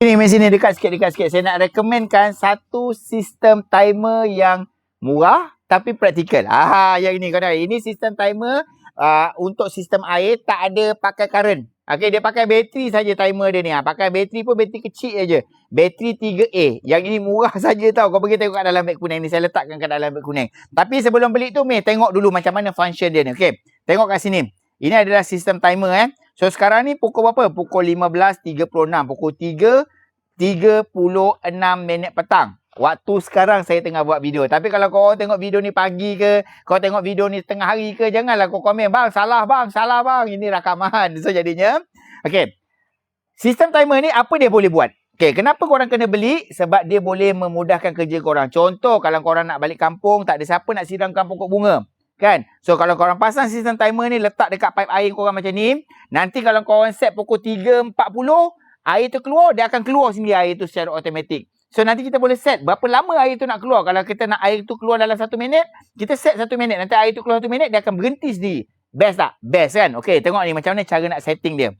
Ini mesin ni dekat sikit. Saya nak rekomenkan satu sistem timer yang murah tapi praktikal. Yang ini kawan. Ini sistem timer untuk sistem air, tak ada pakai current. Okey, dia pakai bateri saja timer dia ni. Pakai bateri pun bateri kecil aja. Bateri 3A. Yang ini murah saja tau. Kau pergi tengok kat dalam beg kuning ni. Saya letakkan kat dalam beg kuning. Tapi sebelum beli tu, tengok dulu macam mana function dia ni. Okey, tengok kat sini. Ini adalah sistem timer So sekarang ni pukul berapa? Pukul 15.36. Pukul 3.36 petang. Waktu sekarang saya tengah buat video. Tapi kalau kau tengok video ni pagi ke, kau tengok video ni tengah hari ke, janganlah kau komen, bang, salah bang. Ini rakaman. So jadinya, okey. Sistem timer ni apa dia boleh buat? Okey, kenapa korang kena beli? Sebab dia boleh memudahkan kerja korang. Contoh, kalau korang nak balik kampung, tak ada siapa nak siramkan pokok bunga. Kan? So kalau korang pasang sistem timer ni, letak dekat pipe air korang macam ni, nanti kalau korang set pukul 3.40, air tu keluar, dia akan keluar sendiri air tu secara automatik. So nanti kita boleh set berapa lama air tu nak keluar. Kalau kita nak air tu keluar dalam 1 minit, kita set 1 minit. Nanti air tu keluar 1 minit, dia akan berhenti sendiri. Best tak? Best kan? Okey, tengok ni macam mana cara nak setting dia.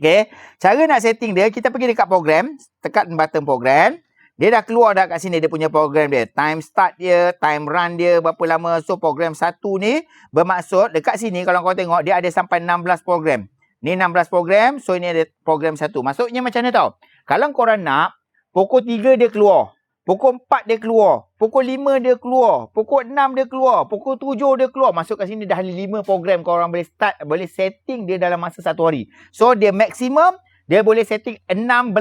Okey, cara nak setting dia, kita pergi dekat program, tekan button program. Dia dah keluar dah kat sini dia punya program dia. Time start dia, time run dia, berapa lama. So program 1 ni bermaksud dekat sini kalau kau tengok dia ada sampai 16 program. Ni 16 program, so ini ada program 1. Maksudnya macam mana tau? Kalau korang nak, pukul 3 dia keluar, pukul 4 dia keluar, pukul 5 dia keluar, pukul 6 dia keluar, pukul 7 dia keluar. Masuk kat sini dah 5 program korang boleh start, boleh setting dia dalam masa 1 hari. So dia maksimum, dia boleh setting 16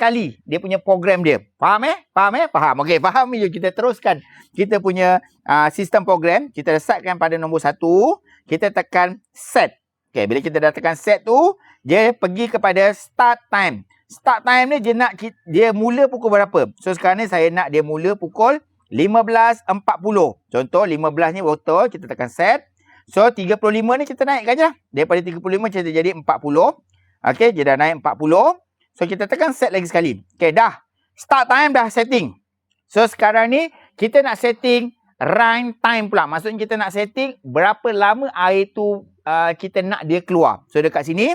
kali dia punya program dia. Faham Faham. Okey, faham je. Kita teruskan kita punya sistem program. Kita setkan pada nombor 1. Kita tekan set. Okey, bila kita dah tekan set tu, dia pergi kepada start time. Start time ni dia mula pukul berapa? So sekarang ni saya nak dia mula pukul 15.40. Contoh 15 ni botol, kita tekan set. So 35 ni kita naikkan je. Daripada 35 kita jadi 40. Okey, dia dah naik 40. So kita tekan set lagi sekali. Okey, dah. Start time dah setting. So sekarang ni kita nak setting run time pula. Maksudnya kita nak setting berapa lama air tu kita nak dia keluar. So dekat sini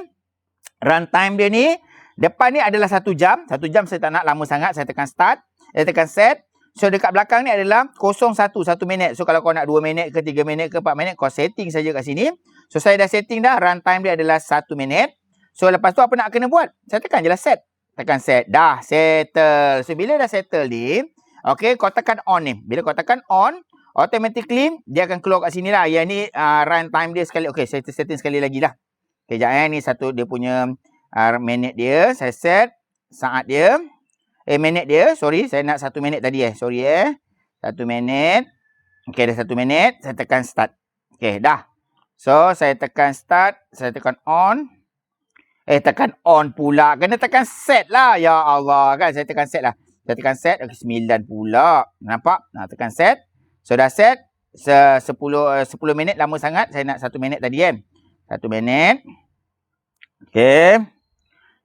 run time dia ni, depan ni adalah 1 jam. 1 jam saya tak nak lama sangat. Saya tekan start. Saya tekan set. So dekat belakang ni adalah 01, 1 minit. So kalau kau nak 2 minit ke 3 minit ke 4 minit, kau setting saja kat sini. So saya dah setting dah. Run time dia adalah 1 minit. So lepas tu apa nak kena buat? Saya tekan je lah set. Tekan set. Dah settle. So bila dah settle ni, okay, kau tekan on ni. Bila kau tekan on, automatically dia akan keluar kat sini lah. Yang ni run time dia sekali. Okay, saya setting sekali lagi lah. Okay, sekejap ni satu dia punya minit dia. Saya set saat dia. Minit dia. Sorry, saya nak 1 minit tadi Sorry 1 minit. Okay, dah 1 minit. Saya tekan start. Okay, dah. So, saya tekan start. Saya tekan on. Tekan on pula. Kena tekan set lah. Ya Allah kan. Saya tekan set lah. Saya tekan set. Okay, 9 pula. Nampak? Tekan set. So, dah set. 10 minit lama sangat. Saya nak 1 minit tadi kan. 1 minit. Okay.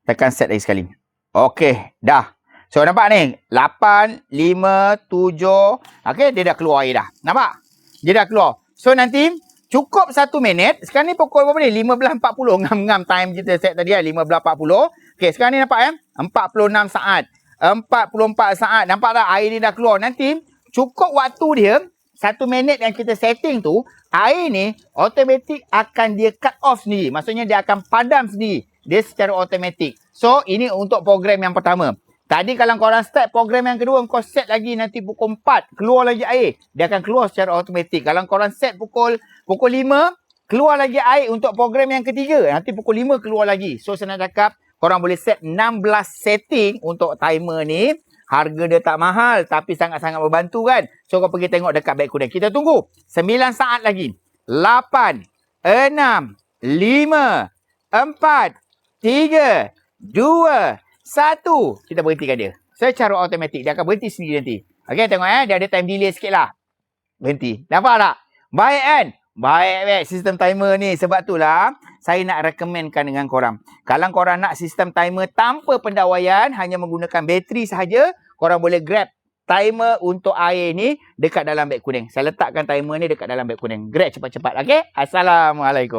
Tekan set lagi sekali. Okay. Dah. So, nampak ni. 8, 5, 7. Okay. Dia dah keluar air dah. Nampak? Dia dah keluar. So, nanti cukup 1 minit. Sekarang ni pukul berapa ni? 15.40. Ngam-ngam time kita set tadi 15.40. Okay, sekarang ni nampak 46 saat. 44 saat. Nampak tak? Air ni dah keluar. Nanti cukup waktu dia 1 minit yang kita setting tu, air ni automatik akan dia cut off sendiri. Maksudnya dia akan padam sendiri. Dia secara automatik. So, ini untuk program yang pertama. Tadi kalau korang start program yang kedua, kau set lagi nanti pukul 4, keluar lagi air. Dia akan keluar secara automatik. Kalau korang set pukul 5, keluar lagi air untuk program yang ketiga. Nanti pukul 5 keluar lagi. So, saya nak cakap, korang boleh set 16 setting untuk timer ni. Harga dia tak mahal, tapi sangat-sangat membantu kan. So, kau pergi tengok dekat beg kuning. Kita tunggu 9 saat lagi. 8, 6, 5, 4, 3, 2, 1. Kita berhentikan dia. Secara automatik. Dia akan berhenti sendiri nanti. Okey, tengok dia ada time delay sikit lah. Berhenti. Nampak tak? Baik kan? Baik sistem timer ni. Sebab itulah saya nak rekomenkan dengan korang. Kalau korang nak sistem timer tanpa pendawaian, hanya menggunakan bateri sahaja, korang boleh grab timer untuk air ni dekat dalam beg kuning. Saya letakkan timer ni dekat dalam beg kuning. Grab cepat-cepat. Okey? Assalamualaikum.